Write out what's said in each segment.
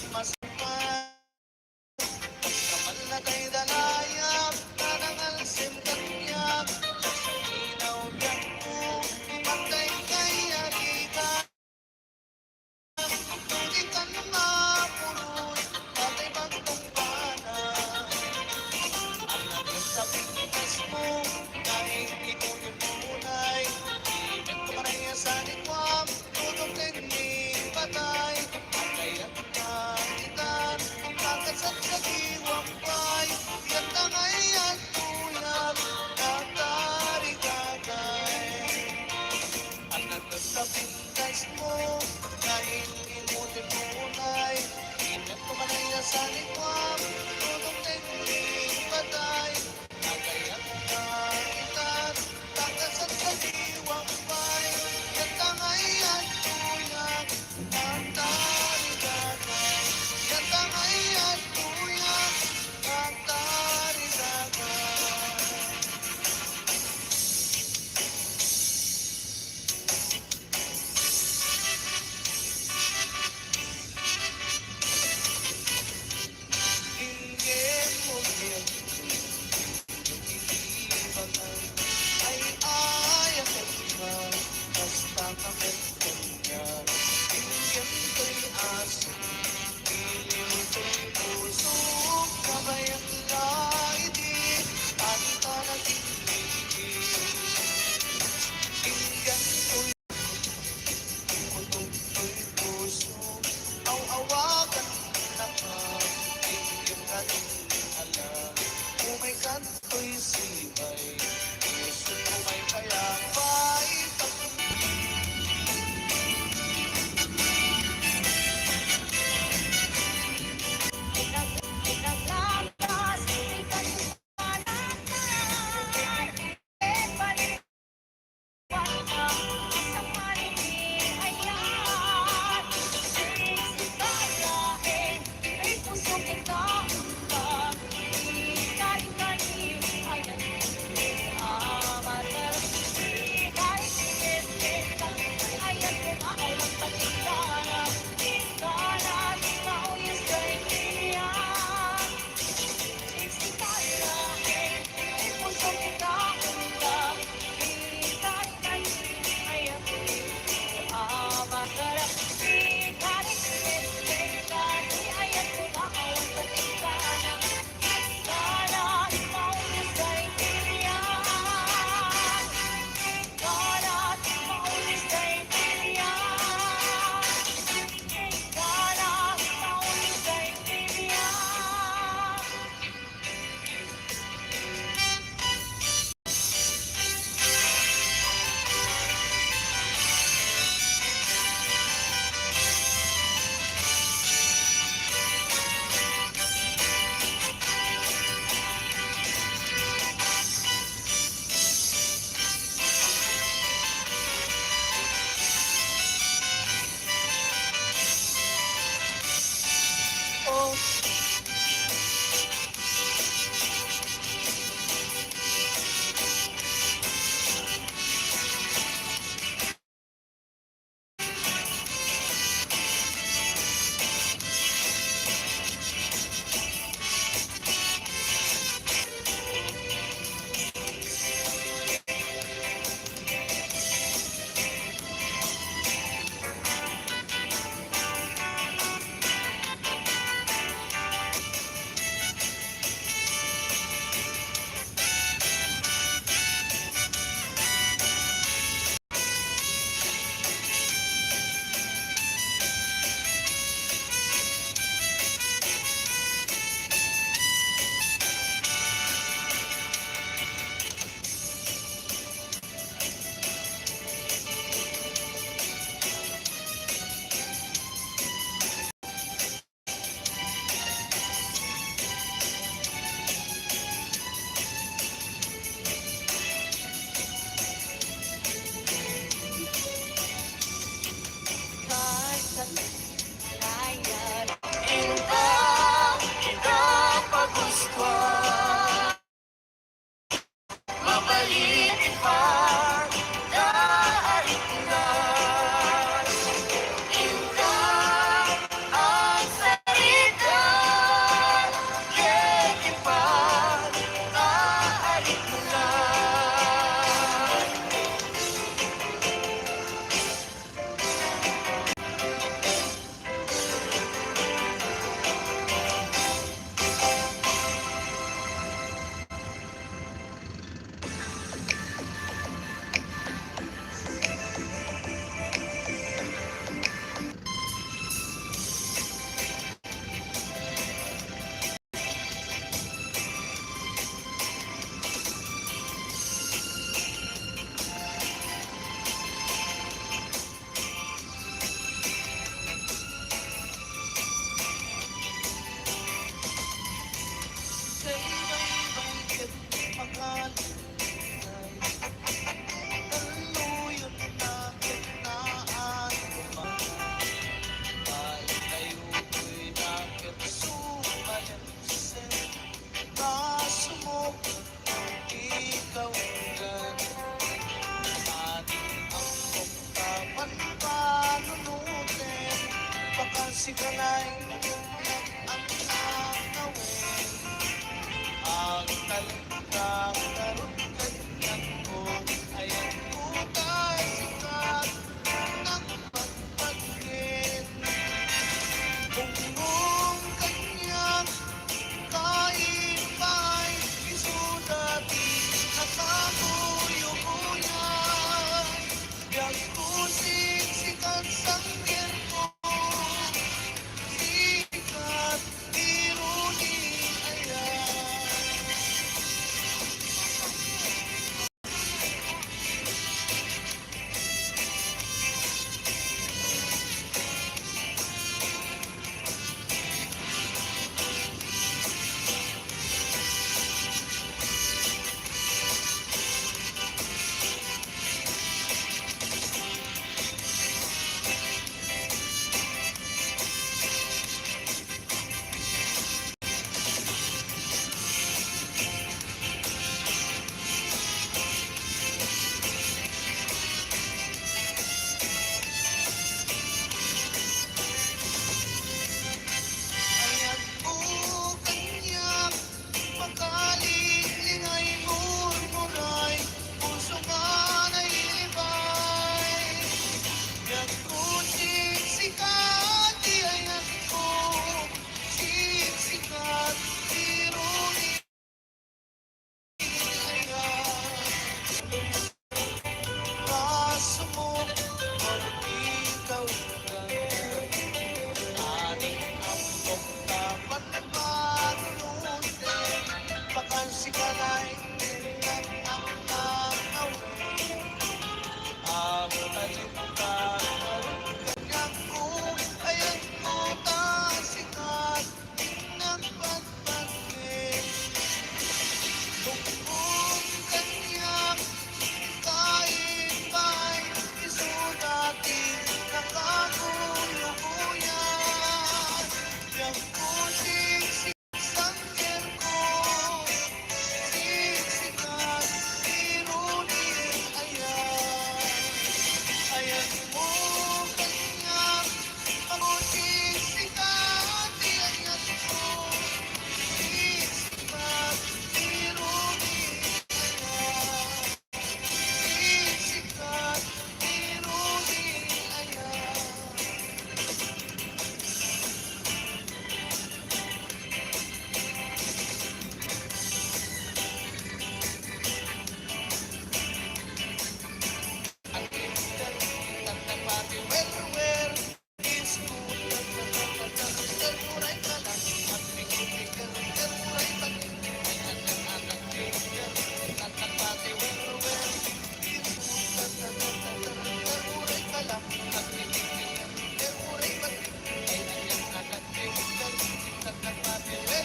Masaman, kaman na kay dalayang, nanangalsim kanyak, sa inaw biyak mo, patay kay alitan. Ikan mga puroy, patay bagtong pana. Ang naging sa pitas mo, kahit ikaw yung tunay. Ibig ko pa rin sa dikwam, tutong kay patay. Patay at patay. sikalay ang nakawin. Ang talikang tarot ganyan ko ay ang utay sikat ng pagpagin. Bumbong kanyang kain pa'y isudati nakakuyukuyan. Yang kusing sikat sang ko, sikat iruni ayan. Ayan po kanyang pagkalingling ay murmuray, puso ka nailibay. Yan po siksikat, ayan po siksikat, ironi ayan. Kaso mo, pag ikaw na aning ampok dapat na marunong. Bakang sikalay ang nakawin. Ang talikang ganyan ko ay ang utang sikat ng pagpagin. Bumbong kanyang kain pa'y isudati nakakuyukuyan. Yang kusing siksangger ko, siksikat iruni ayan. Ayan mo kanyang pag-siksikat, ayan mo siksikat iruni ayan. Siksikat iruni ayan. Ang ilan tatapati wer is good. Muray ka lang at bigyan muray pa din. Ay anak tatapati wer is good. Muray ka lang at bigyan muray pa din. Ay anak tatapati wer.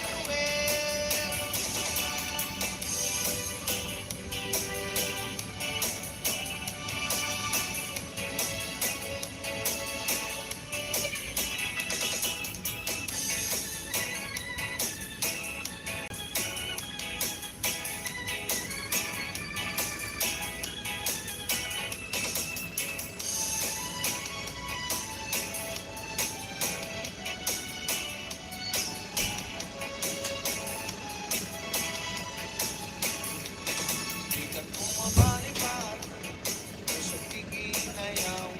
Di ka tumabalipan, puso't kikinayaw.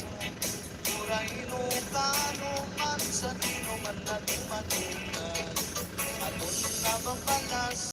Muray no kano man sa tino man natin panin.